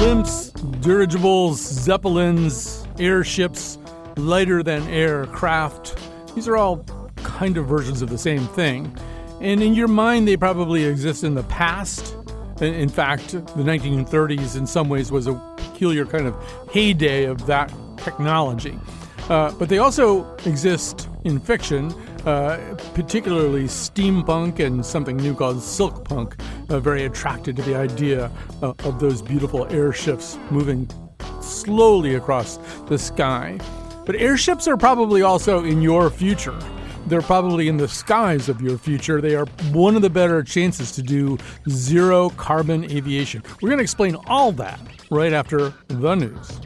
Blimps, dirigibles, zeppelins, airships, lighter-than-air craft. These are all kind of versions of the same thing. And in your mind, they probably exist in the past. In fact, the 1930s in some ways was a peculiar kind of heyday of that technology. But they also exist in fiction, particularly steampunk and something new called silkpunk, very attracted to the idea of those beautiful airships moving slowly across the sky. But airships are probably also in your future. They're probably in the skies of your future. They are one of the better chances to do zero carbon aviation. We're going to explain all that right after the news.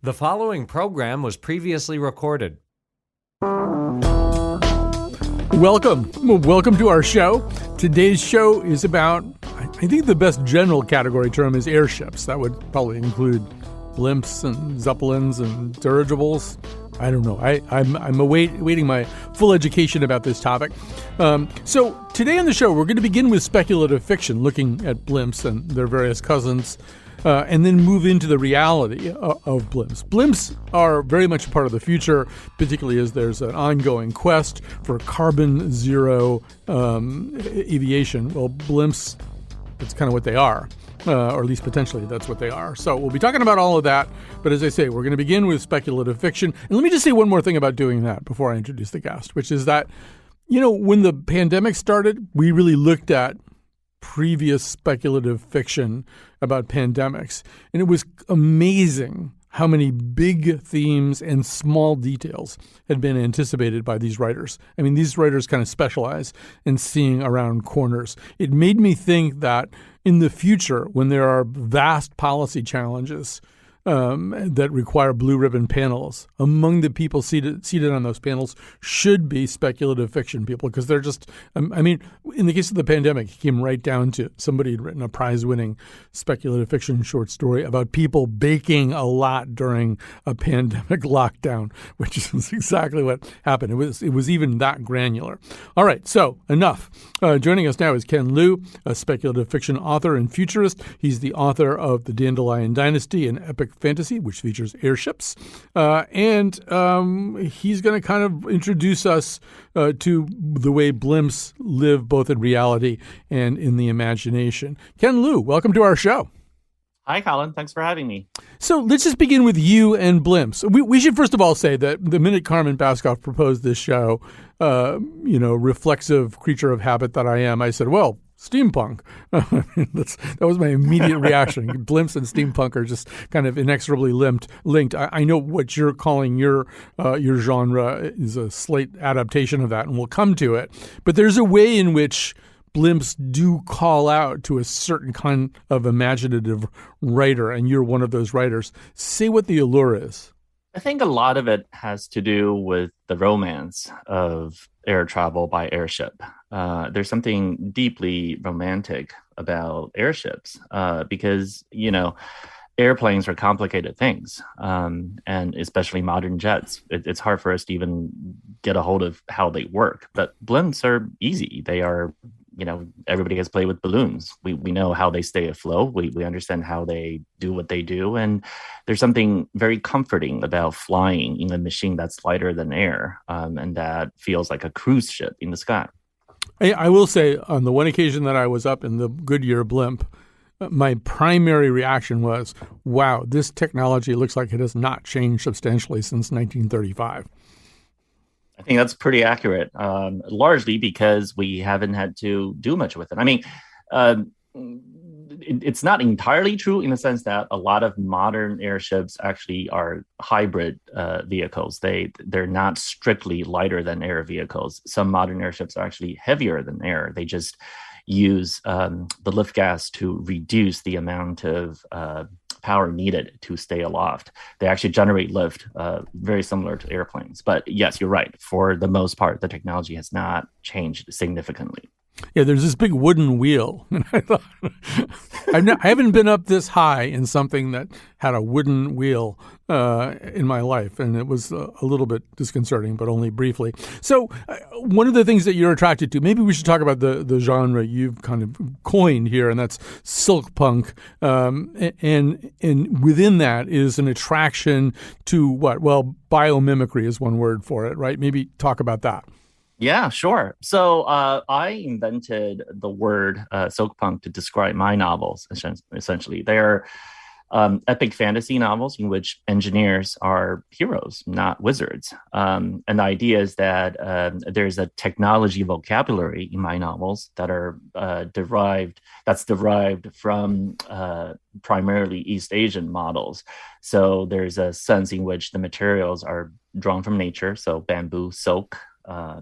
The following program was previously recorded. Welcome to our show. Today's show is about, I think the best general category term is airships. That would probably include blimps and zeppelins and dirigibles. I don't know. I'm awaiting my full education about this topic. So today on the show, we're going to begin with speculative fiction, looking at blimps and their various cousins, and then move into the reality of blimps. Blimps are very much a part of the future, particularly as there's an ongoing quest for carbon zero aviation. Well, blimps, that's kind of what they are, or at least potentially that's what they are. So we'll be talking about all of that. But as I say, we're going to begin with speculative fiction. And let me just say one more thing about doing that before I introduce the guest, which is that, you know, when the pandemic started, we really looked at previous speculative fiction about pandemics. And it was amazing how many big themes and small details had been anticipated by these writers. I mean, these writers kind of specialize in seeing around corners. It made me think that in the future, when there are vast policy challenges that require blue ribbon panels, among the people seated on those panels should be speculative fiction people, because they're just, I mean, in the case of the pandemic, it came right down to somebody had written a prize-winning speculative fiction short story about people baking a lot during a pandemic lockdown, which is exactly what happened. It was even that granular. All right, so enough. Joining us now is Ken Liu, a speculative fiction author and futurist. He's the author of The Dandelion Dynasty, an epic fantasy, which features airships. And he's going to kind of introduce us to the way blimps live both in reality and in the imagination. Ken Liu, welcome to our show. Hi, Colin. Thanks for having me. So let's just begin with you and blimps. We should first of all say that the minute Carmen Baskoff proposed this show, reflexive creature of habit that I am, I said, well, steampunk. That was my immediate reaction. Blimps and steampunk are just kind of inexorably linked. I know what you're calling your genre is a slight adaptation of that, and we'll come to it. But there's a way in which blimps do call out to a certain kind of imaginative writer, and you're one of those writers. Say what the allure is. I think a lot of it has to do with the romance of air travel by airship. There's something deeply romantic about airships because, airplanes are complicated things, and especially modern jets. It's hard for us to even get a hold of how they work. But blimps are easy. They are, everybody has played with balloons. We know how they stay afloat. We understand how they do what they do. And there's something very comforting about flying in a machine that's lighter than air, and that feels like a cruise ship in the sky. I will say, on the one occasion that I was up in the Goodyear Blimp, my primary reaction was, wow, this technology looks like it has not changed substantially since 1935. I think that's pretty accurate, largely because we haven't had to do much with it. I mean, it's not entirely true in the sense that a lot of modern airships actually are hybrid vehicles. They're not strictly lighter than air vehicles. Some modern airships are actually heavier than air. They just use the lift gas to reduce the amount of power needed to stay aloft. They actually generate lift very similar to airplanes. But yes, you're right. For the most part, the technology has not changed significantly. Yeah, there's this big wooden wheel. And I thought, I haven't been up this high in something that had a wooden wheel in my life, and it was a little bit disconcerting, but only briefly. So one of the things that you're attracted to, maybe we should talk about the genre you've kind of coined here, and that's silk punk. And within that is an attraction to what? Well, biomimicry is one word for it, right? Maybe talk about that. Yeah, sure. So I invented the word silk punk to describe my novels, essentially. They're epic fantasy novels in which engineers are heroes, not wizards. And the idea is that there's a technology vocabulary in my novels that are derived from primarily East Asian models. So there's a sense in which the materials are drawn from nature, so bamboo, silk,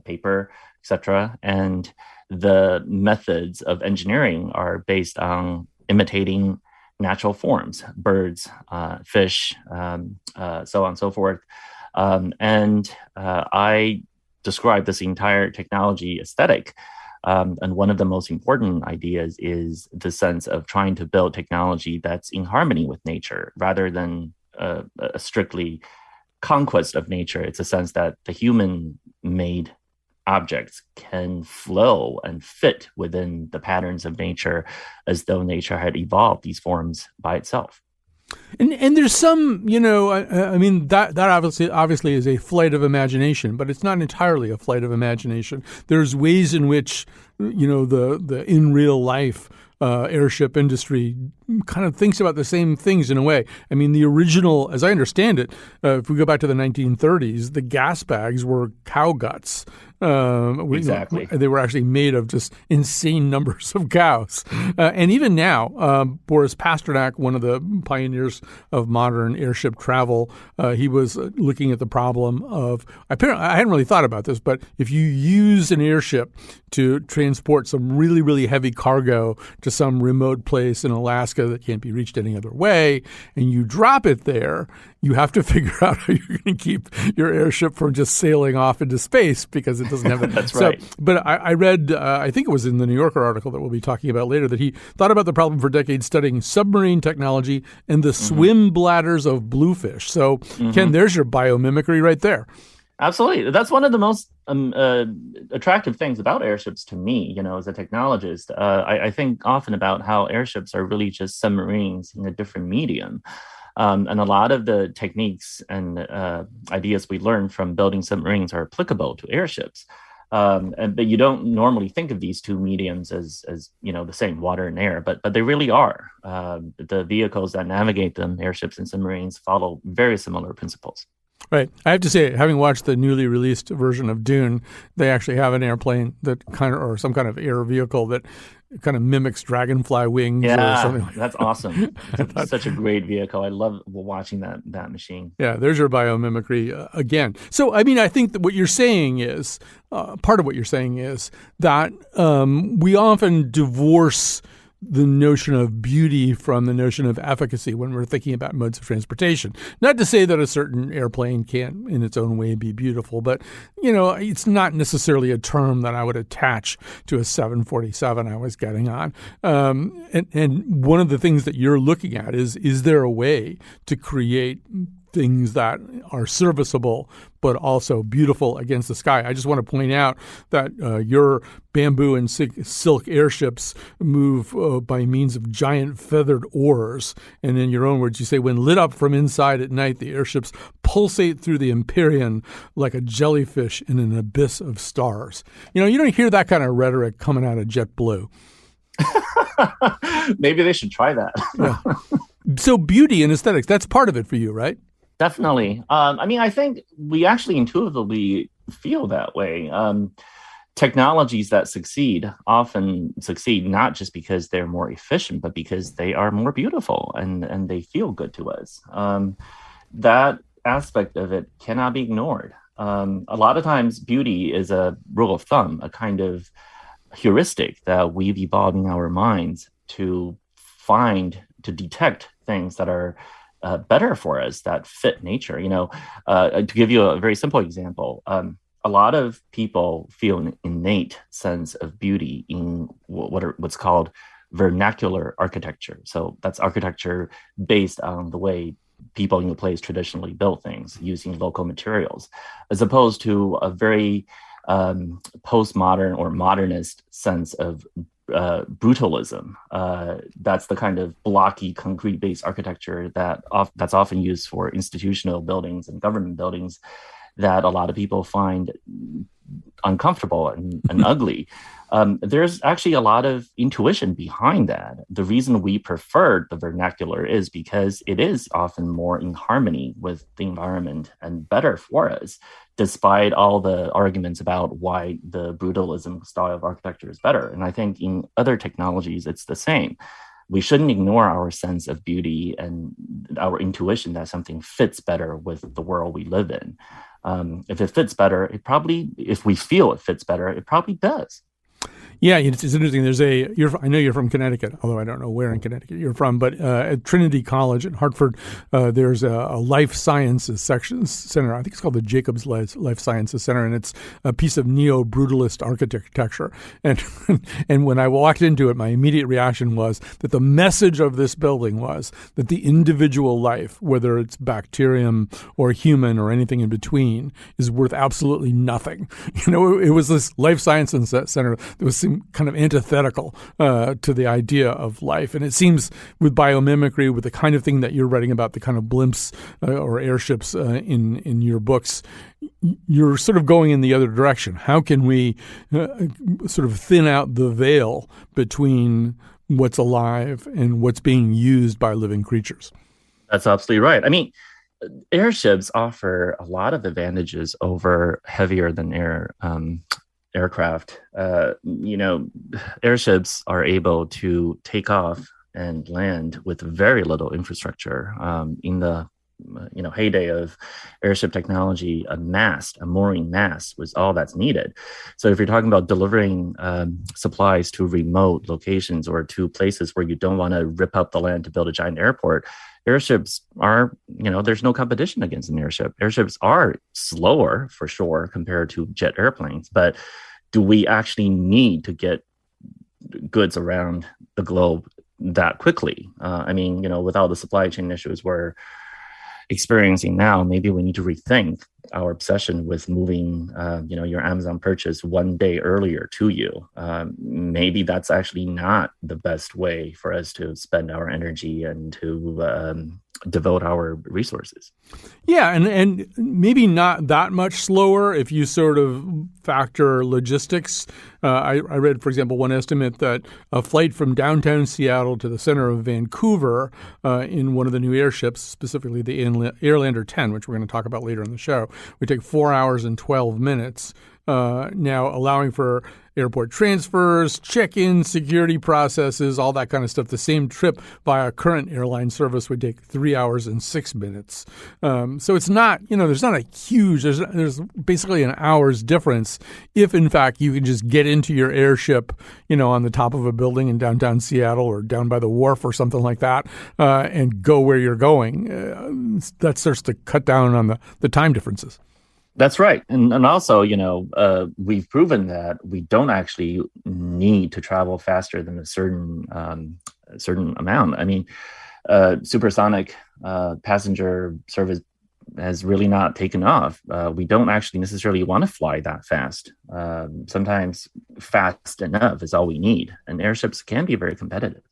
paper, etc. And the methods of engineering are based on imitating natural forms, birds, fish, so on and so forth. And I describe this entire technology aesthetic. And one of the most important ideas is the sense of trying to build technology that's in harmony with nature rather than a strictly conquest of nature. It's a sense that the human-made objects can flow and fit within the patterns of nature as though nature had evolved these forms by itself. And there's some, I mean, that obviously is a flight of imagination, but it's not entirely a flight of imagination. There's ways in which, the in real life airship industry kind of thinks about the same things in a way. I mean, the original, as I understand it, if we go back to the 1930s, the gas bags were cow guts. Exactly. They were actually made of just insane numbers of cows. And even now, Boris Pasternak, one of the pioneers of modern airship travel, he was looking at the problem of, apparently, I hadn't really thought about this, but if you use an airship to transport some really, really heavy cargo to some remote place in Alaska that can't be reached any other way, and you drop it there, you have to figure out how you're going to keep your airship from just sailing off into space because it doesn't have that. That's right. But I read, I think it was in the New Yorker article that we'll be talking about later, that he thought about the problem for decades studying submarine technology and the swim bladders of bluefish. So, Ken, there's your biomimicry right there. Absolutely. That's one of the most attractive things about airships to me, as a technologist. I think often about how airships are really just submarines in a different medium. And a lot of the techniques and ideas we learn from building submarines are applicable to airships. But you don't normally think of these two mediums as the same, water and air, but they really are. The vehicles that navigate them, airships and submarines, follow very similar principles. Right. I have to say, having watched the newly released version of Dune, they actually have an airplane that or some kind of air vehicle that kind of mimics dragonfly wings or something like that. That's awesome. It's such a great vehicle. I love watching that machine. Yeah, there's your biomimicry again. So, I mean, I think that what you're saying is, part of what you're saying is that we often divorce the notion of beauty from the notion of efficacy when we're thinking about modes of transportation. Not to say that a certain airplane can't in its own way be beautiful, but, it's not necessarily a term that I would attach to a 747 I was getting on. And one of the things that you're looking at is there a way to create things that are serviceable but also beautiful against the sky? I just want to point out that your bamboo and silk airships move by means of giant feathered oars. And in your own words, you say, when lit up from inside at night, the airships pulsate through the Empyrean like a jellyfish in an abyss of stars. You don't hear that kind of rhetoric coming out of JetBlue. Maybe they should try that. Yeah. So beauty and aesthetics, that's part of it for you, right? Definitely. I think we actually intuitively feel that way. Technologies that often succeed not just because they're more efficient, but because they are more beautiful and they feel good to us. That aspect of it cannot be ignored. A lot of times beauty is a rule of thumb, a kind of heuristic that we've evolved in our minds to detect things that are better for us, that fit nature. To give you a very simple example, a lot of people feel an innate sense of beauty in what's called vernacular architecture. So that's architecture based on the way people in the place traditionally built things using local materials, as opposed to a very postmodern or modernist sense of brutalism. That's the kind of blocky, concrete-based architecture that's often used for institutional buildings and government buildings that a lot of people find uncomfortable and ugly. There's actually a lot of intuition behind that. The reason we preferred the vernacular is because it is often more in harmony with the environment and better for us, despite all the arguments about why the brutalism style of architecture is better. And I think in other technologies, it's the same. We shouldn't ignore our sense of beauty and our intuition that something fits better with the world we live in. If it fits better, if we feel it fits better, it probably does. Yeah, it's interesting. I know you're from Connecticut, although I don't know where in Connecticut you're from, but at Trinity College in Hartford, there's a life sciences center. I think it's called the Jacobs Life Sciences Center, and it's a piece of neo-brutalist architecture. And and when I walked into it, my immediate reaction was that the message of this building was that the individual life, whether it's bacterium or human or anything in between, is worth absolutely nothing. It was this life sciences center that was kind of antithetical to the idea of life. And it seems with biomimicry, with the kind of thing that you're writing about, the kind of blimps or airships in your books, you're sort of going in the other direction. How can we sort of thin out the veil between what's alive and what's being used by living creatures? That's absolutely right. I mean, airships offer a lot of advantages over heavier than air aircraft. Airships are able to take off and land with very little infrastructure. In the heyday of airship technology, a mooring mast was all that's needed. So if you're talking about delivering supplies to remote locations or to places where you don't want to rip up the land to build a giant airport, airships are, there's no competition against an airship. Airships are slower for sure compared to jet airplanes, but do we actually need to get goods around the globe that quickly? With all the supply chain issues we're experiencing now, maybe we need to rethink our obsession with moving, your Amazon purchase one day earlier to you. Maybe that's actually not the best way for us to spend our energy and to devote our resources. Yeah, and maybe not that much slower if you sort of factor logistics. I read, for example, one estimate that a flight from downtown Seattle to the center of Vancouver in one of the new airships, specifically the Airlander 10, which we're going to talk about later in the show, would take 4 hours and 12 minutes. Now allowing for airport transfers, check-in, security processes, all that kind of stuff. The same trip via current airline service would take 3 hours and 6 minutes. So it's not, there's not a huge, there's basically an hour's difference if, in fact, you can just get into your airship, on the top of a building in downtown Seattle or down by the wharf or something like that and go where you're going. That starts to cut down on the time differences. That's right. And also, we've proven that we don't actually need to travel faster than a certain amount. I mean, supersonic passenger service has really not taken off. We don't actually necessarily want to fly that fast. Sometimes fast enough is all we need. And airships can be very competitive.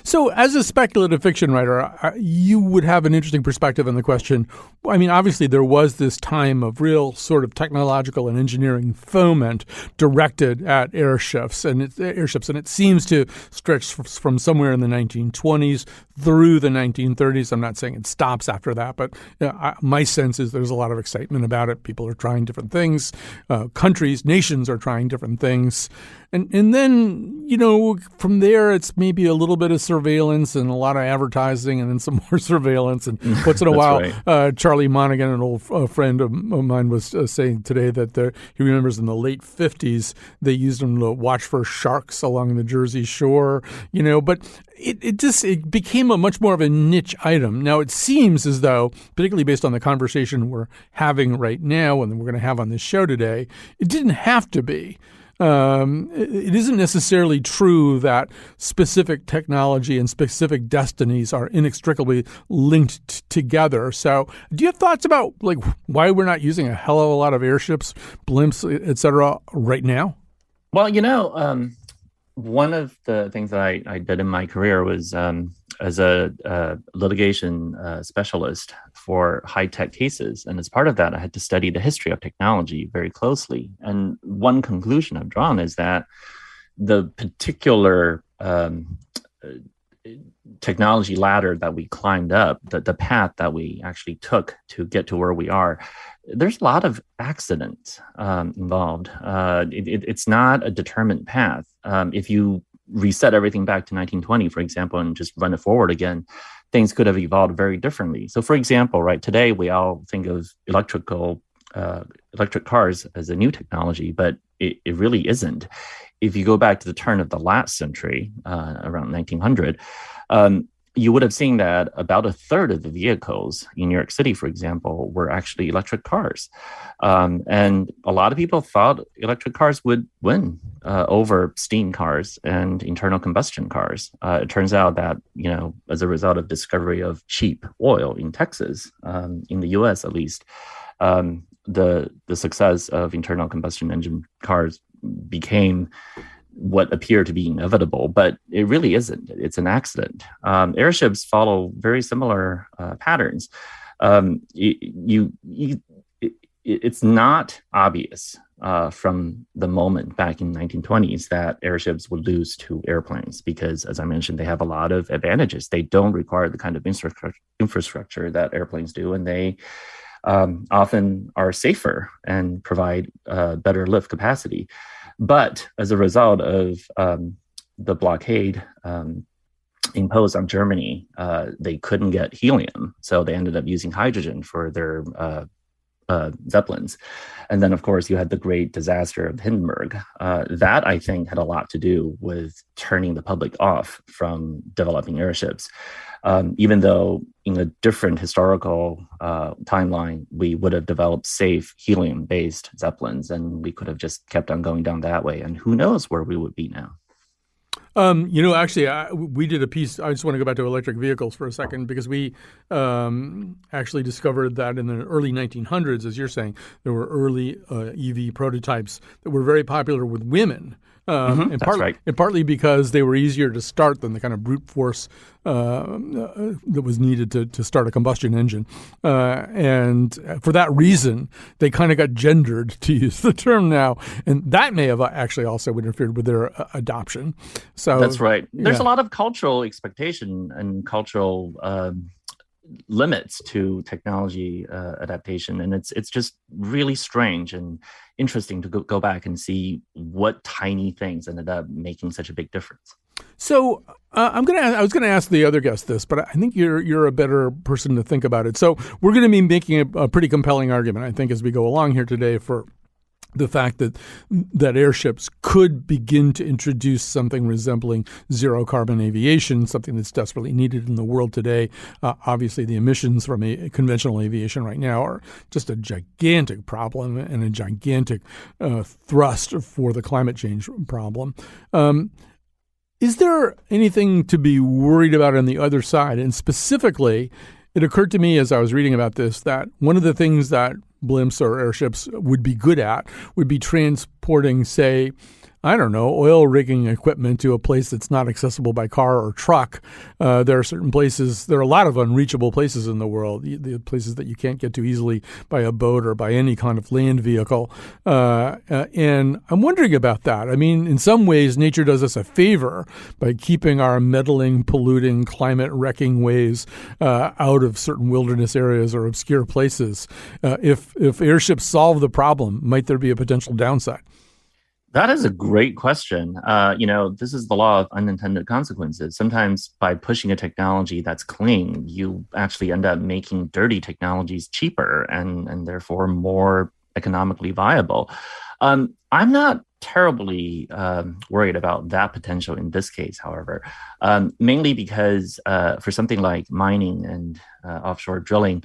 So as a speculative fiction writer, you would have an interesting perspective on the question. I mean, obviously, there was this time of real sort of technological and engineering foment directed at airships, and it seems to stretch from somewhere in the 1920s through the 1930s. I'm not saying it stops after that, but my sense is there's a lot of excitement about it. People are trying different things. Nations are trying different things. And then, from there, it's maybe a little bit of surveillance and a lot of advertising and then some more surveillance. And once in a while, right. Charlie Monaghan, an old friend of mine, was saying today that he remembers in the late 50s, they used them to watch for sharks along the Jersey Shore, but it became a much more of a niche item. Now, it seems as though, particularly based on the conversation we're having right now and we're going to have on this show today, it didn't have to be. it isn't necessarily true that specific technology and specific destinies are inextricably linked together. So do you have thoughts about like why we're not using a hell of a lot of airships, blimps, et cetera, right now? Well, one of the things that I did in my career was as a litigation specialist for high-tech cases. And as part of that, I had to study the history of technology very closely. And one conclusion I've drawn is that the particular technology ladder that we climbed up, the path that we actually took to get to where we are, there's a lot of accidents involved. It's not a determined path. If you reset everything back to 1920, for example, and just run it forward again, things could have evolved very differently. So, for example, right today, we all think of electric cars as a new technology, but it really isn't. If you go back to the turn of the last century, around 1900, you would have seen that about a third of the vehicles in New York City, for example, were actually electric cars. And a lot of people thought electric cars would win over steam cars and internal combustion cars. It turns out that, as a result of discovery of cheap oil in Texas, in the US at least, the success of internal combustion engine cars became what appeared to be inevitable, but it really isn't. It's an accident. Airships follow very similar patterns. It's not obvious from the moment back in the 1920s that airships would lose to airplanes because, as I mentioned, they have a lot of advantages. They don't require the kind of infrastructure that airplanes do, and they often are safer and provide better lift capacity. But as a result of the blockade imposed on Germany, they couldn't get helium. So they ended up using hydrogen for their zeppelins. And then, of course, you had the great disaster of Hindenburg. That, I think, had a lot to do with turning the public off from developing airships. Even though in a different historical timeline, we would have developed safe helium-based zeppelins, and we could have just kept on going down that way. And who knows where we would be now. Actually, we did a piece. I just want to go back to electric vehicles for a second because we actually discovered that in the early 1900s, as you're saying, there were early EV prototypes that were very popular with women. And partly because they were easier to start than the kind of brute force that was needed to start a combustion engine. And for that reason, they kind of got gendered, to use the term now. And that may have actually also interfered with their adoption. So that's right. There's a lot of cultural expectation and cultural limits to technology adaptation. And it's just really strange and interesting to go back and see what tiny things ended up making such a big difference. So I was going to ask the other guest this, but I think you're a better person to think about it. So we're going to be making a pretty compelling argument, I think, as we go along here today for the fact that airships could begin to introduce something resembling zero carbon aviation, something that's desperately needed in the world today. Obviously, the emissions from conventional aviation right now are just a gigantic problem and a gigantic thrust for the climate change problem. Is there anything to be worried about on the other side? And specifically, it occurred to me as I was reading about this that one of the things that blimps or airships would be good at would be transporting, say, I don't know, oil rigging equipment to a place that's not accessible by car or truck. There are certain places, there are a lot of unreachable places in the world, the places that you can't get to easily by a boat or by any kind of land vehicle. And I'm wondering about that. I mean, in some ways, nature does us a favor by keeping our meddling, polluting, climate-wrecking ways out of certain wilderness areas or obscure places. If airships solve the problem, might there be a potential downside? That is a great question. This is the law of unintended consequences. Sometimes by pushing a technology that's clean, you actually end up making dirty technologies cheaper and therefore more economically viable. I'm not terribly worried about that potential in this case, however, mainly because for something like mining and offshore drilling,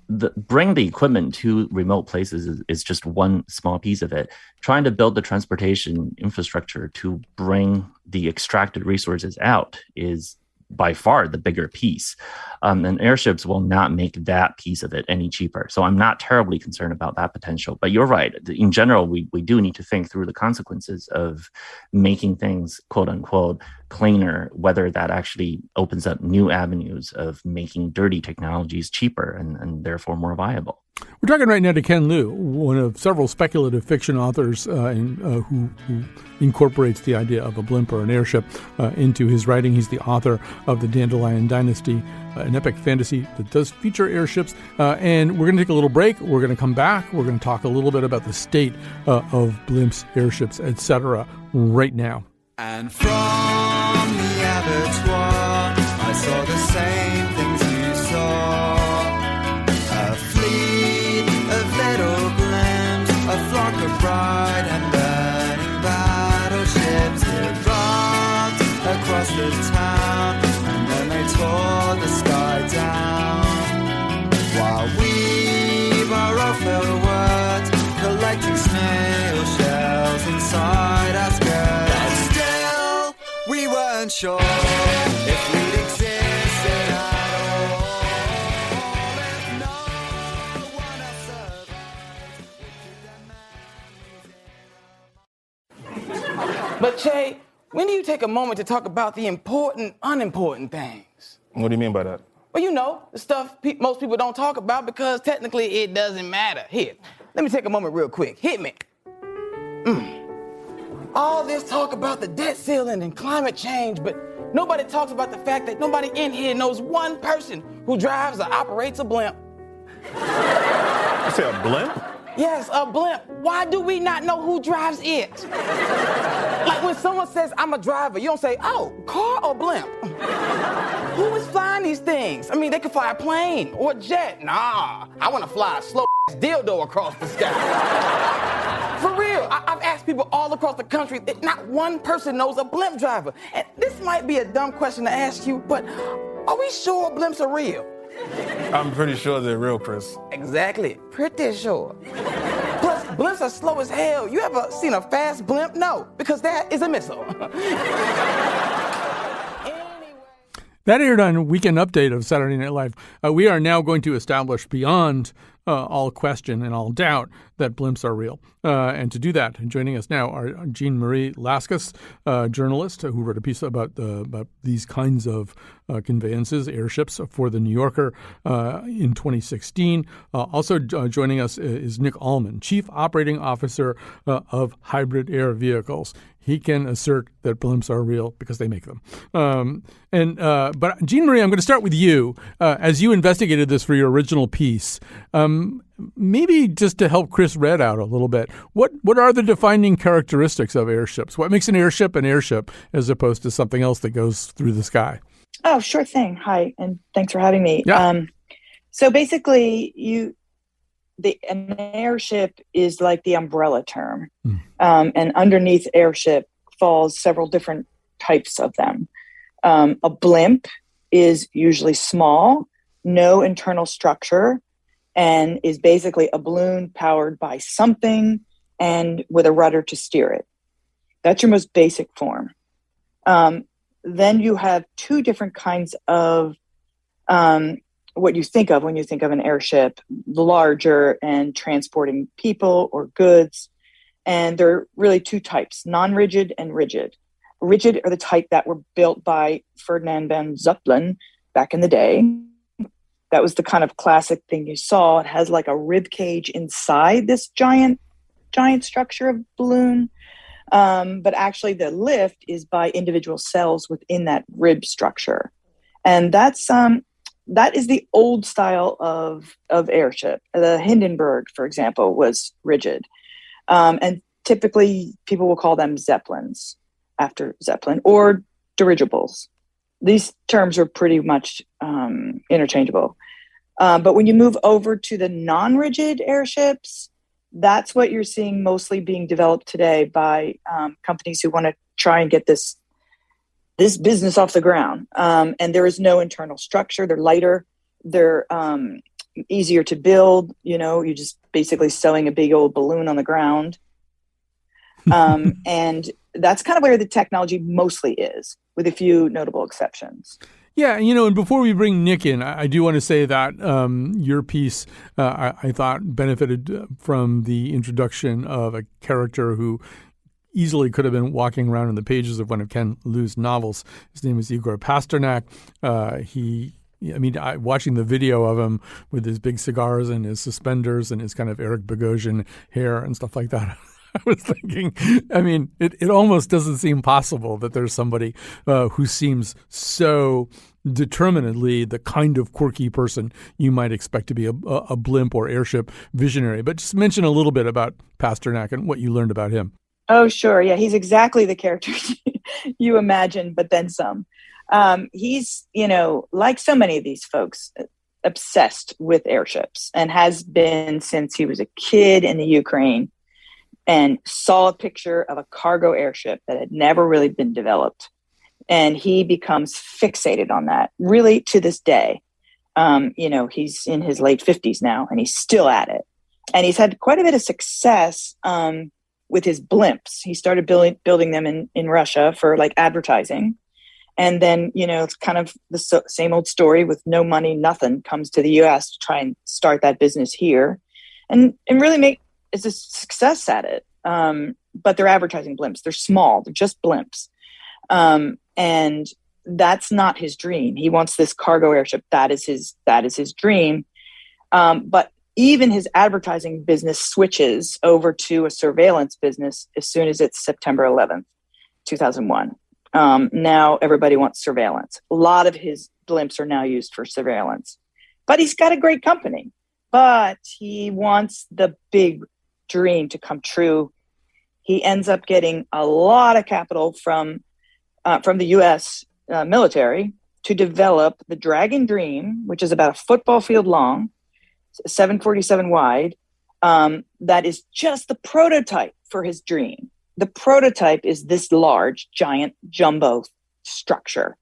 bring the equipment to remote places is just one small piece of it. Trying to build the transportation infrastructure to bring the extracted resources out is by far the bigger piece. And airships will not make that piece of it any cheaper. So I'm not terribly concerned about that potential. But you're right. In general, we do need to think through the consequences of making things, quote unquote, cleaner, whether that actually opens up new avenues of making dirty technologies cheaper and therefore more viable. We're talking right now to Ken Liu, one of several speculative fiction authors who incorporates the idea of a blimp or an airship into his writing. He's the author of The Dandelion Dynasty, an epic fantasy that does feature airships. And we're going to take a little break. We're going to come back. We're going to talk a little bit about the state of blimps, airships, etc. right now. And from the abattoir, I saw the same things you saw. A fleet of little blimps, a flock of bright and burning battleships that rocked across the town, and then they tore the sky down. While we borrow for words, collecting snail shells inside our skirts. We weren't sure if we'd existed at all. If no one else survived, But Che, when do you take a moment to talk about the important, unimportant things? What do you mean by that? Well, you know, the stuff most people don't talk about because technically it doesn't matter. Here, let me take a moment real quick. Hit me. All this talk about the debt ceiling and climate change, but nobody talks about the fact that nobody in here knows one person who drives or operates a blimp. You say a blimp? Yes, a blimp. Why do we not know who drives it? Like when someone says, I'm a driver, you don't say, oh, car or blimp? Who is flying these things? I mean, they could fly a plane or a jet. Nah, I want to fly a slow dildo across the sky. For real, I've asked people all across the country, not one person knows a blimp driver. And this might be a dumb question to ask you, but are we sure blimps are real? I'm pretty sure they're real, Chris. Exactly, pretty sure. Plus, blimps are slow as hell. You ever seen a fast blimp? No, because that is a missile. That aired on Weekend Update of Saturday Night Live. We are now going to establish beyond all question and all doubt that blimps are real. And to do that, joining us now are Jean-Marie Lascus, journalist who wrote a piece about these kinds of conveyances, airships, for The New Yorker in 2016. Also joining us is Nick Allman, Chief Operating Officer of Hybrid Air Vehicles. He can assert that blimps are real because they make them. But Jean-Marie, I'm going to start with you. As you investigated this for your original piece, maybe just to help Chris Redd out a little bit, what are the defining characteristics of airships? What makes an airship as opposed to something else that goes through the sky? Oh, sure thing. Hi, and thanks for having me. Yeah. So basically, an airship is like the umbrella term. And underneath airship falls several different types of them. A blimp is usually small, no internal structure, and is basically a balloon powered by something and with a rudder to steer it. That's your most basic form. Then you have two different kinds of what you think of when you think of an airship, larger and transporting people or goods. And there are really two types, non-rigid and rigid. Rigid are the type that were built by Ferdinand von Zeppelin back in the day. That was the kind of classic thing you saw. It has like a rib cage inside this giant structure of balloon. But actually the lift is by individual cells within that rib structure. And that is the old style of airship. The Hindenburg, for example, was rigid. And typically people will call them zeppelins after Zeppelin or dirigibles. These terms are pretty much interchangeable. But when you move over to the non-rigid airships, that's what you're seeing mostly being developed today by companies who want to try and get this business off the ground. And there is no internal structure. They're lighter. They're easier to build. You're just basically sewing a big old balloon on the ground. And that's kind of where the technology mostly is, with a few notable exceptions. Yeah, and before we bring Nick in, I do want to say that your piece, I thought, benefited from the introduction of a character who easily could have been walking around in the pages of one of Ken Liu's novels. His name is Igor Pasternak. Watching the video of him with his big cigars and his suspenders and his kind of Eric Bogosian hair and stuff like that, I was thinking, it almost doesn't seem possible that there's somebody who seems so determinedly the kind of quirky person you might expect to be a blimp or airship visionary. But just mention a little bit about Pasternak and what you learned about him. Oh, sure. Yeah, he's exactly the character you imagine, but then some. He's, like so many of these folks, obsessed with airships and has been since he was a kid in the Ukraine, and saw a picture of a cargo airship that had never really been developed. And he becomes fixated on that, really, to this day. He's in his late 50s now, and he's still at it. And he's had quite a bit of success with his blimps. He started building them in Russia for advertising. And then, it's kind of the same old story with no money, nothing, comes to the US to try and start that business here and really is a success at it. But they're advertising blimps. They're small. They're just blimps. And that's not his dream. He wants this cargo airship. That is his dream. But even his advertising business switches over to a surveillance business as soon as it's September 11th, 2001. Now everybody wants surveillance. A lot of his blimps are now used for surveillance. But he's got a great company. But he wants the big dream to come true. He ends up getting a lot of capital from the U.S. Military to develop the Dragon Dream, which is about a football field long, 747 wide. That is just the prototype for his dream. The prototype is this large, giant, jumbo structure,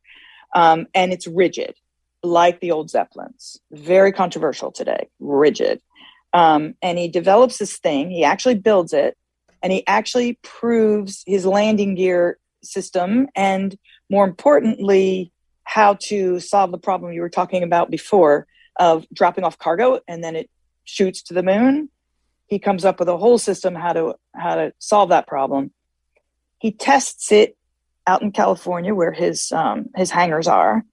and it's rigid, like the old Zeppelins. Very controversial today, rigid. And he develops this thing. He actually builds it, and he actually proves his landing gear system, and more importantly, how to solve the problem you were talking about before of dropping off cargo and then it shoots to the moon. He comes up with a whole system how to solve that problem. He tests it out in California where his hangars are.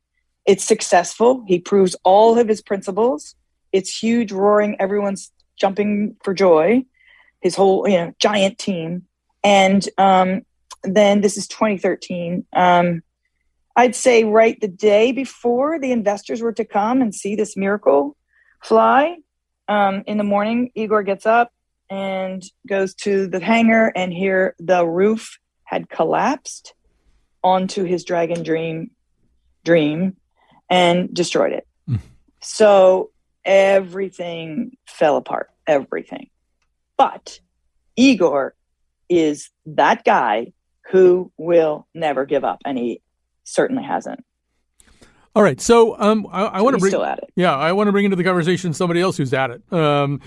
It's successful. He proves all of his principles. It's huge, roaring. Everyone's jumping for joy. His whole giant team. And then this is 2013. I'd say right the day before the investors were to come and see this miracle fly, in the morning, Igor gets up and goes to the hangar, and here the roof had collapsed onto his Dragon Dream and destroyed it. So everything fell apart, everything. But Igor is that guy who will never give up, and he certainly hasn't. All right, so I want to bring still at it. Yeah, I want to bring into the conversation somebody else who's at it, and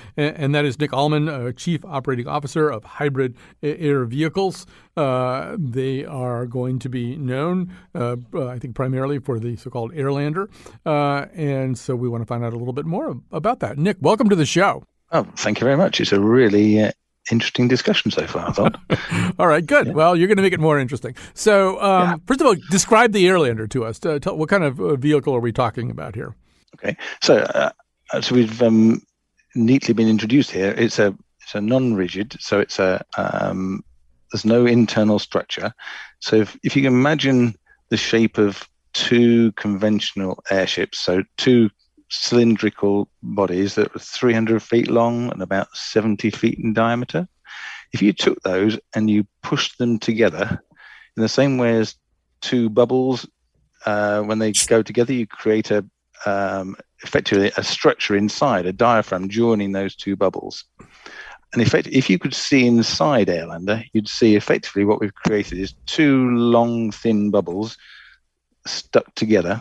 that is Nick Allman, Chief Operating Officer of Hybrid Air Vehicles. They are going to be known, I think, primarily for the so-called Airlander, and so we want to find out a little bit more about that. Nick, welcome to the show. Oh, thank you very much. It's a really interesting discussion so far, I thought. All right, good. Yeah. Well, you're going to make it more interesting. So, First of all, describe the Airlander to us. Tell, what kind of vehicle are we talking about here? Okay, so we've neatly been introduced here. It's a non-rigid, so it's there's no internal structure. So if you can imagine the shape of two conventional airships, so two cylindrical bodies that were 300 feet long and about 70 feet in diameter. If you took those and you pushed them together in the same way as two bubbles, when they go together, you create effectively a structure inside, a diaphragm joining those two bubbles. And if you could see inside Airlander, you'd see effectively what we've created is two long, thin bubbles stuck together.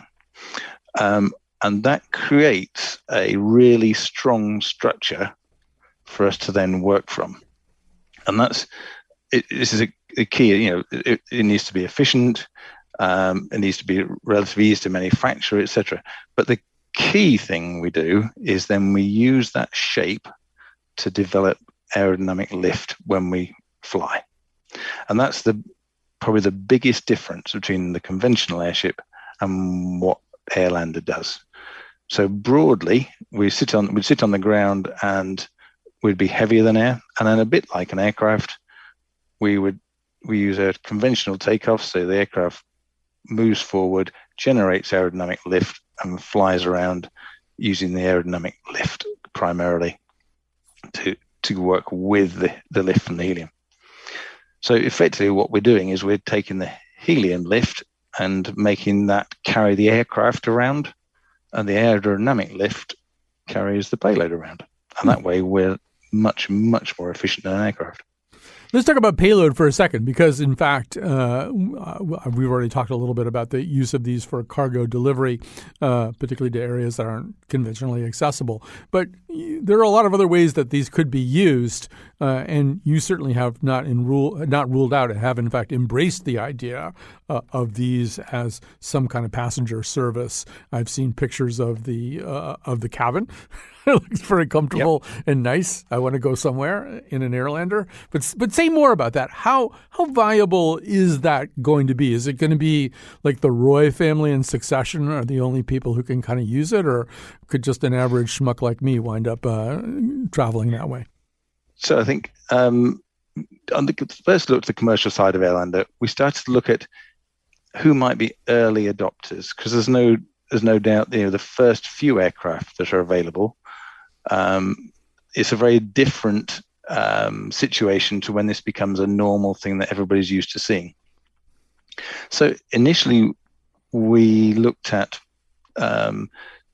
And that creates a really strong structure for us to then work from. And this is a key. It needs to be efficient. It needs to be relatively easy to manufacture, etc. But the key thing we do is then we use that shape to develop aerodynamic lift when we fly. And that's probably the biggest difference between the conventional airship and what Airlander does. So broadly, we'd sit on the ground and we'd be heavier than air. And then a bit like an aircraft, we use a conventional takeoff. So the aircraft moves forward, generates aerodynamic lift, and flies around using the aerodynamic lift primarily to work with the lift from the helium. So effectively what we're doing is we're taking the helium lift and making that carry the aircraft around, and the aerodynamic lift carries the payload around. And that way we're much, much more efficient than an aircraft. Let's talk about payload for a second, because in fact, we've already talked a little bit about the use of these for cargo delivery, particularly to areas that aren't conventionally accessible. But there are a lot of other ways that these could be used, and you certainly have not ruled out and have in fact embraced the idea of these as some kind of passenger service. I've seen pictures of the cabin. It looks very comfortable and nice. I want to go somewhere in an Airlander. But say more about that. How viable is that going to be? Is it going to be like the Roy family in Succession are the only people who can kind of use it, or could just an average schmuck like me wind up traveling that way? So I think on the first look at the commercial side of Airlander, we started to look at who might be early adopters, because there's no doubt the first few aircraft that are available. It's a very different situation to when this becomes a normal thing that everybody's used to seeing. So initially, we looked at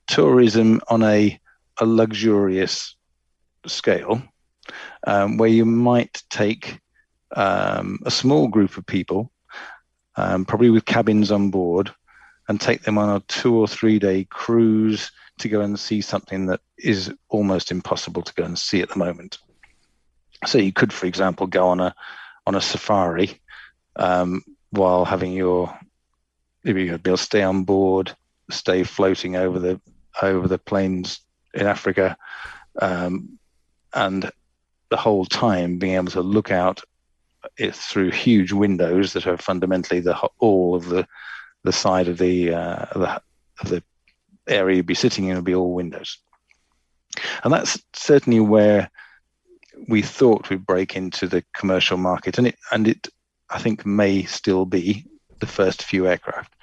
tourism on a luxurious scale, where you might take a small group of people, probably with cabins on board, and take them on a 2 or 3 day cruise to go and see something that is almost impossible to go and see at the moment. So you could, for example, go on a safari while having maybe you'd be able to stay on board, stay floating over the plains in Africa, and the whole time being able to look out it through huge windows that are fundamentally all of the side of the area you'd be sitting in would be all windows. And that's certainly where we thought we'd break into the commercial market, and it I think may still be the first few aircraft.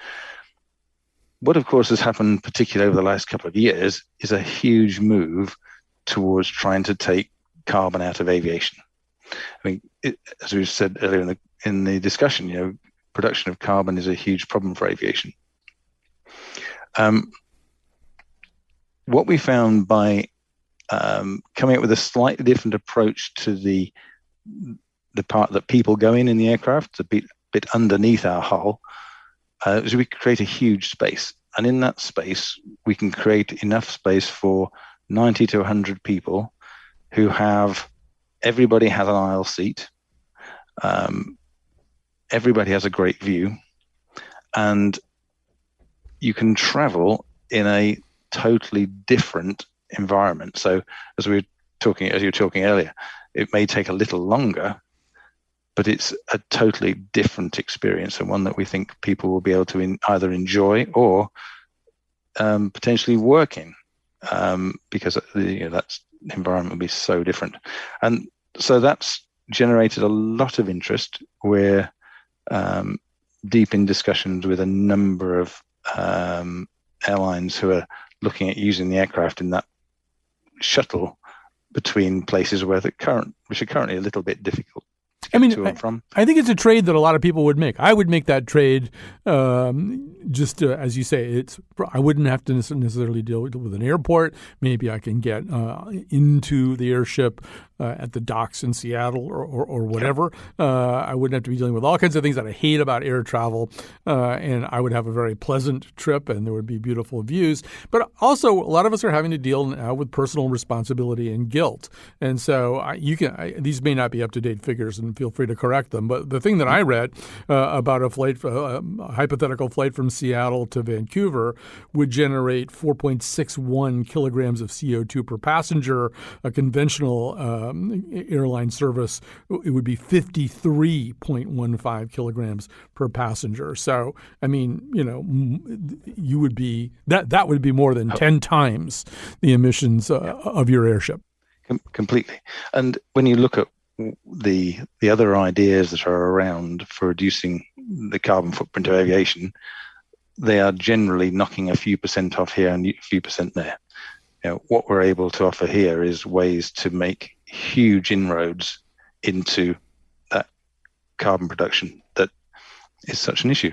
What of course has happened, particularly over the last couple of years, is a huge move towards trying to take carbon out of aviation. I mean, as we said earlier in the discussion, production of carbon is a huge problem for aviation. What we found by coming up with a slightly different approach to the part that people go in the aircraft, a bit underneath our hull, is we create a huge space. And in that space, we can create enough space for 90 to 100 people who everybody has an aisle seat. Everybody has a great view, and you can travel in a totally different environment. So as you were talking earlier, it may take a little longer, but it's a totally different experience, and one that we think people will be able to either enjoy or potentially work in, because that environment will be so different. And so that's generated a lot of interest. We're deep in discussions with a number of airlines who are looking at using the aircraft in that shuttle between places which are currently a little bit difficult. I mean, to and from. I think it's a trade that a lot of people would make. I would make that trade, just as you say. I wouldn't have to necessarily deal with an airport. Maybe I can get into the airship at the docks in Seattle or whatever. I wouldn't have to be dealing with all kinds of things that I hate about air travel, and I would have a very pleasant trip, and there would be beautiful views. But also, a lot of us are having to deal now with personal responsibility and guilt. And so these may not be up-to-date figures, and feel free to correct them. But the thing that I read about a hypothetical flight from Seattle to Vancouver would generate 4.61 kilograms of CO2 per passenger. A conventional airline service, it would be 53.15 kilograms per passenger. So, I mean, you would be that would be more than 10 times the emissions of your airship. Completely. And when you look at the other ideas that are around for reducing the carbon footprint of aviation, they are generally knocking a few percent off here and a few percent there. What we're able to offer here is ways to make huge inroads into that carbon production that is such an issue.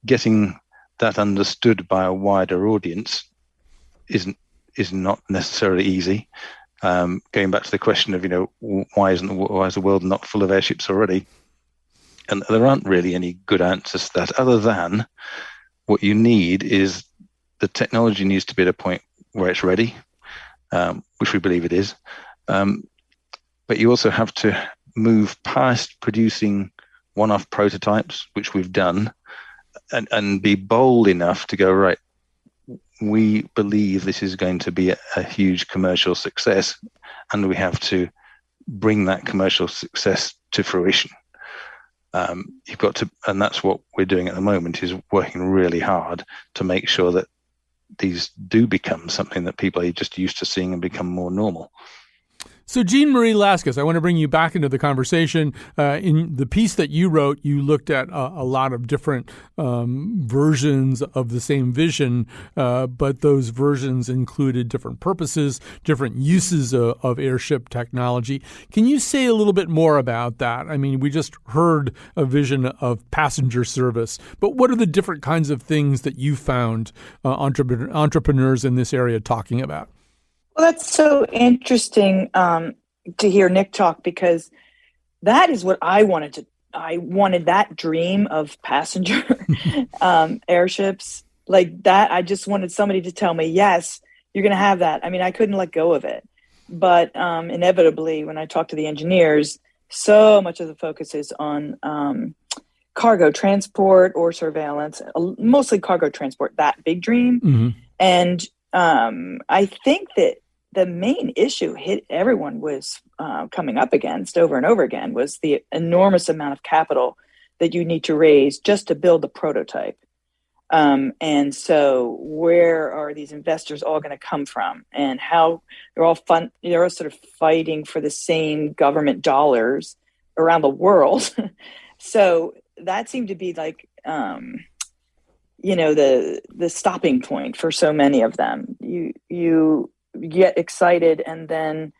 Getting that understood by a wider audience is not necessarily easy. Going back to the question of why is the world not full of airships already? And there aren't really any good answers to that, other than what you need is the technology needs to be at a point where it's ready, which we believe it is. But you also have to move past producing one-off prototypes, which we've done, and be bold enough to go, right, we believe this is going to be a huge commercial success, and we have to bring that commercial success to fruition. You've got to, and that's what we're doing at the moment, is working really hard to make sure that these do become something that people are just used to seeing and become more normal. So, Jean Marie Laskus, I want to bring you back into the conversation. In the piece that you wrote, you looked at a lot of different versions of the same vision, but those versions included different purposes, different uses of airship technology. Can you say a little bit more about that? I mean, we just heard a vision of passenger service, but what are the different kinds of things that you found entrepreneurs in this area talking about? Well, that's so interesting to hear Nick talk, because that is what I wanted that dream of passenger airships like that. I just wanted somebody to tell me, yes, you're going to have that. I mean, I couldn't let go of it. But inevitably, when I talk to the engineers, so much of the focus is on cargo transport or surveillance, mostly cargo transport, that big dream. Mm-hmm. And I think that the main issue everyone was coming up against over and over again was the enormous amount of capital that you need to raise just to build the prototype. And so where are these investors all going to come from, and how they're all sort of fighting for the same government dollars around the world. So that seemed to be like, the stopping point for so many of them. You get excited and then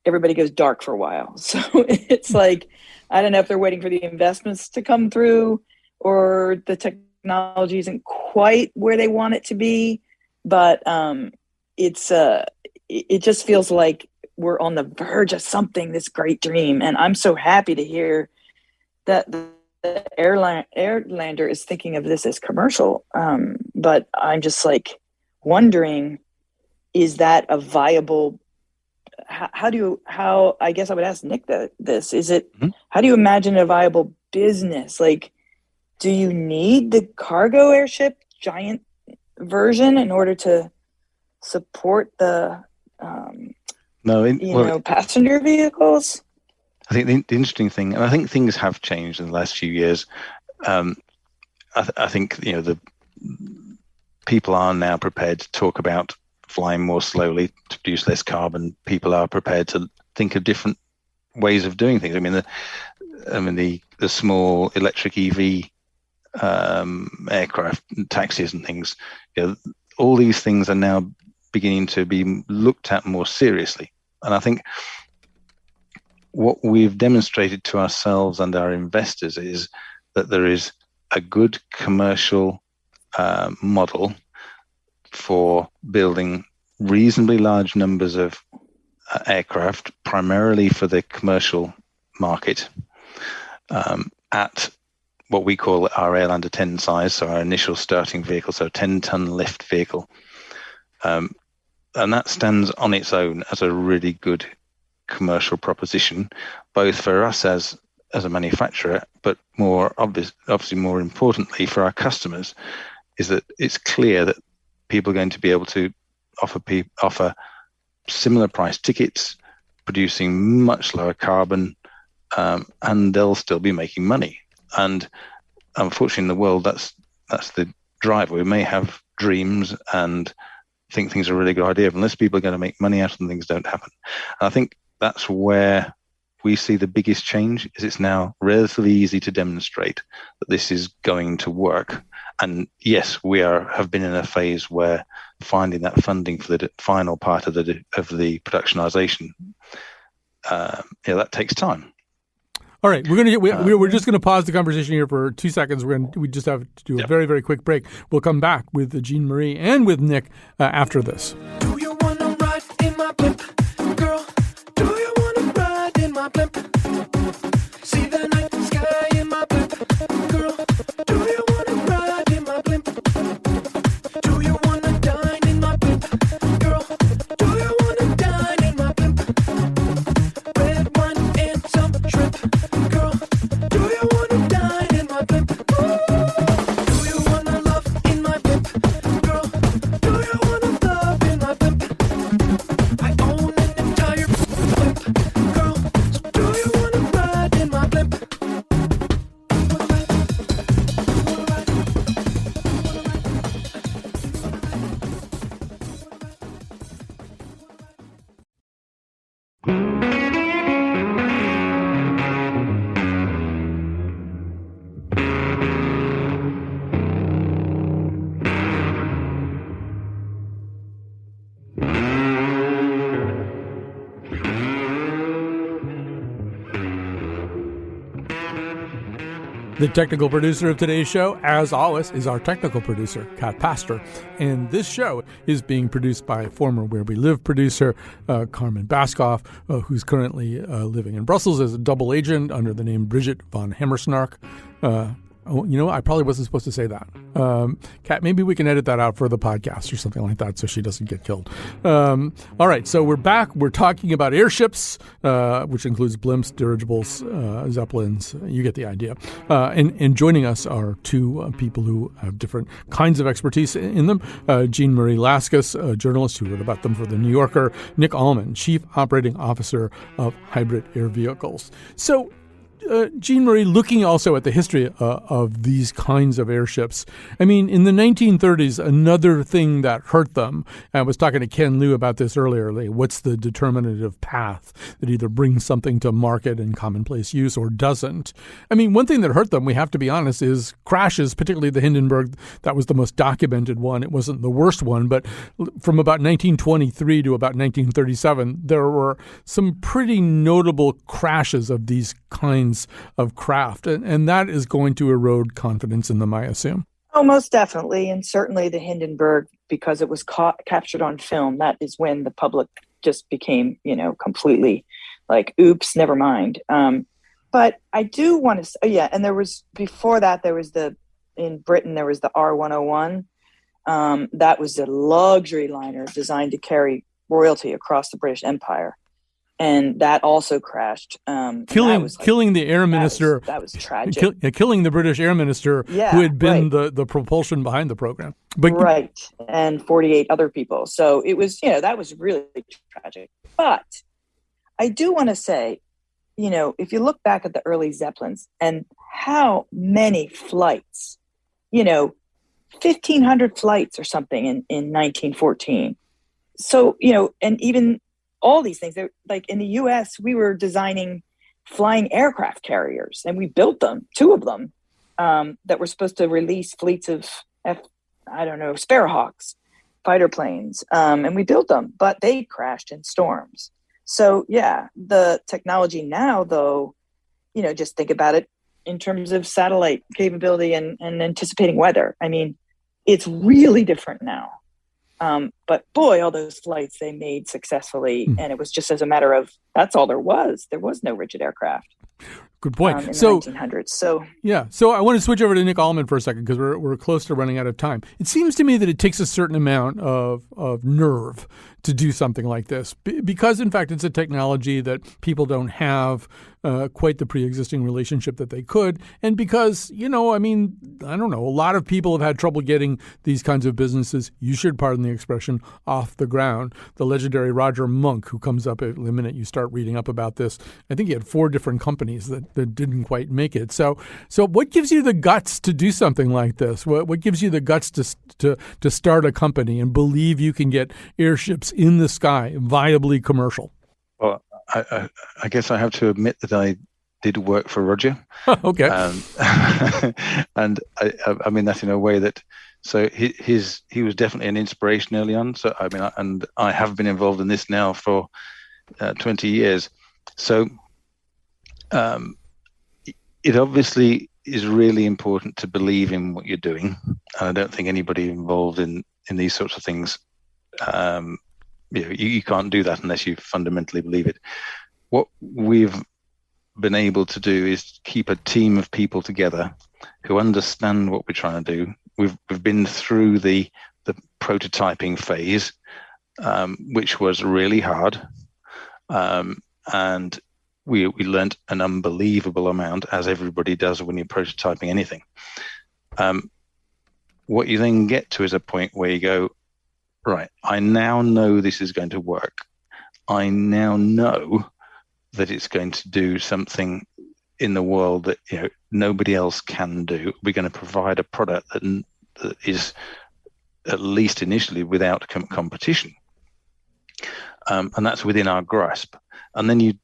everybody goes dark for a while. So it's like, I don't know if they're waiting for the investments to come through, or the technology isn't quite where they want it to be. But it just feels like we're on the verge of something, this great dream. And I'm so happy to hear that the airlander is thinking of this as commercial. But I'm just like wondering, is that a viable, how I guess I would ask Nick this, is it, how do you imagine a viable business? Like, do you need the cargo airship giant version in order to support the, passenger vehicles? I think the interesting thing, and I think things have changed in the last few years. I think, the people are now prepared to talk about flying more slowly to produce less carbon. People are prepared to think of different ways of doing things. I mean, the small electric EV aircraft, taxis and things, all these things are now beginning to be looked at more seriously. And I think what we've demonstrated to ourselves and our investors is that there is a good commercial model for building reasonably large numbers of aircraft primarily for the commercial market at what we call our Airlander 10 size, so our initial starting vehicle, so 10-ton lift vehicle. And that stands on its own as a really good commercial proposition, both for us as a manufacturer, but obviously more importantly for our customers, is that it's clear that people are going to be able to offer similar price tickets, producing much lower carbon, and they'll still be making money. And unfortunately, in the world, that's the driver. We may have dreams and think things are a really good idea, but unless people are going to make money out of them, things don't happen. And I think that's where we see the biggest change. Is it's now relatively easy to demonstrate that this is going to work. And yes, we have been in a phase where finding that funding for the final part of the productionization, that takes time. All right, we're just going to pause the conversation here for 2 seconds. We just have to do a very, very quick break. We'll come back with Jean Marie and with Nick after this. Do you wanna ride in my blimp, girl? Do you wanna ride in my blimp? See the night sky in my blimp, girl? Do you wanna ride in my blimp? Do you wanna dine in my blimp, girl? Do you wanna dine in my blimp? Red wine and some shrimp, girl. Do you wanna dine in my blimp? Do you wanna love in my blimp, girl? Do you wanna love in my blimp? I own an entire blimp, girl. So do you wanna ride in my blimp? The technical producer of today's show, as always, is our technical producer, Kat Pastor. And this show is being produced by former Where We Live producer, Carmen Baskoff, who's currently living in Brussels as a double agent under the name Bridget von Hammersnark. I probably wasn't supposed to say that. Kat, maybe we can edit that out for the podcast or something like that so she doesn't get killed. All right, so we're back. We're talking about airships, which includes blimps, dirigibles, zeppelins. You get the idea. And joining us are two people who have different kinds of expertise in them. Jean Marie Laskus, a journalist who wrote about them for The New Yorker. Nick Allman, Chief Operating Officer of Hybrid Air Vehicles. So, Jean Marie, looking also at the history of these kinds of airships, I mean, in the 1930s, another thing that hurt them, I was talking to Ken Liu about this earlier, like what's the determinative path that either brings something to market and commonplace use or doesn't? I mean, one thing that hurt them, we have to be honest, is crashes, particularly the Hindenburg. That was the most documented one. It wasn't the worst one, but from about 1923 to about 1937, there were some pretty notable crashes of these kinds of craft, and that is going to erode confidence in them, I assume. Oh, most definitely. And certainly the Hindenburg, because it was captured on film, that is when the public just became, completely like, oops, never mind. But I do want to say, and there was, before that, in Britain, there was the R101. That was a luxury liner designed to carry royalty across the British Empire. And that also crashed. Killing the air minister. That was tragic. Killing the British air minister who had been the propulsion behind the program. But, and 48 other people. So it was, that was really tragic. But I do want to say, if you look back at the early Zeppelins and how many flights, 1,500 flights or something in 1914. So, and even all these things, like in the U.S., we were designing flying aircraft carriers, and we built them, two of them, that were supposed to release fleets of Sparrowhawks, fighter planes, and we built them, but they crashed in storms. So the technology now, though, just think about it in terms of satellite capability and anticipating weather. I mean, it's really different now. But boy, all those flights they made successfully. And it was just as a matter of, that's all there was. There was no rigid aircraft. Good point. In the 1900s. So yeah. So I want to switch over to Nick Allman for a second because we're close to running out of time. It seems to me that it takes a certain amount of nerve to do something like this because, in fact, it's a technology that people don't have quite the pre-existing relationship that they could. And because, I don't know, a lot of people have had trouble getting these kinds of businesses, you should pardon the expression, off the ground. The legendary Roger Monk, who comes up the minute you start reading up about this, I think he had 4 different companies that didn't quite make it. So what gives you the guts to do something like this? What gives you the guts to start a company and believe you can get airships in the sky viably commercial? Well, I guess I have to admit that I did work for Roger. Okay. And I mean that in a way that, so he was definitely an inspiration early on. So and I have been involved in this now for 20 years. So it obviously is really important to believe in what you're doing. And I don't think anybody involved in these sorts of things, you can't do that unless you fundamentally believe it. What we've been able to do is keep a team of people together who understand what we're trying to do. We've been through the prototyping phase, which was really hard, and we learnt an unbelievable amount, as everybody does when you're prototyping anything. What you then get to is a point where you go, right, I now know this is going to work. I now know that it's going to do something in the world that nobody else can do. We're going to provide a product that is, at least initially, without competition, and that's within our grasp. And then you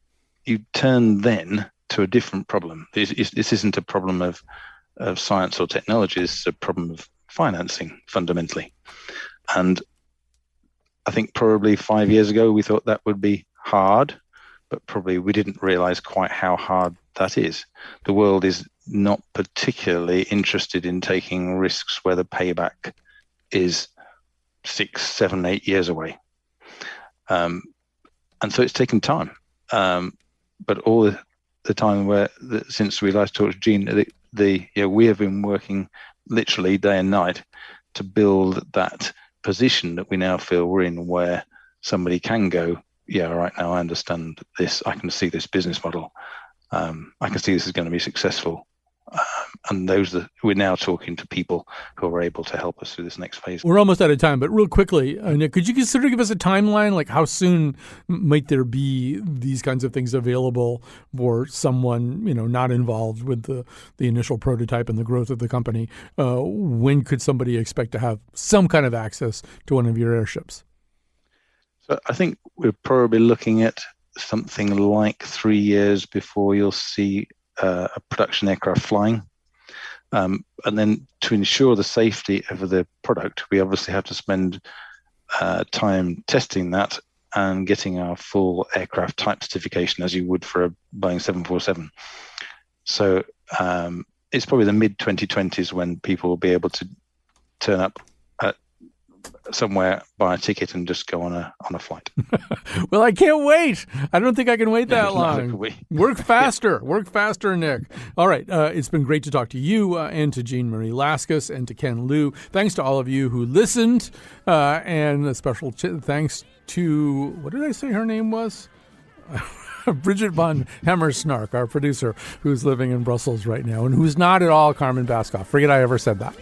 turn then to a different problem. This isn't a problem of science or technology. It's a problem of financing, fundamentally. And I think probably 5 years ago we thought that would be hard, but probably we didn't realize quite how hard that is. The world is not particularly interested in taking risks where the payback is 6, 7, 8 years away. And so it's taken time. But all the time since we last talked to Gene, we have been working literally day and night to build that position that we now feel we're in, where somebody can go, yeah, right now I understand this. I can see this business model. I can see this is going to be successful. And we're now talking to people who are able to help us through this next phase. We're almost out of time, but real quickly, Nick, could you sort of give us a timeline? Like how soon might there be these kinds of things available for someone, not involved with the initial prototype and the growth of the company? When could somebody expect to have some kind of access to one of your airships? So I think we're probably looking at something like 3 years before you'll see a production aircraft flying. And then to ensure the safety of the product, we obviously have to spend time testing that and getting our full aircraft type certification as you would for a Boeing 747. So it's probably the mid-2020s when people will be able to turn up somewhere, buy a ticket, and just go on a flight. Well, I can't wait. I don't think I can wait that long. Work faster. Work faster, Nick. All right. It's been great to talk to you and to Jean Marie Laskus and to Ken Liu. Thanks to all of you who listened. And a special thanks to, what did I say her name was? Bridget von Hammersnark, our producer, who's living in Brussels right now and who's not at all Carmen Baskoff. Forget I ever said that.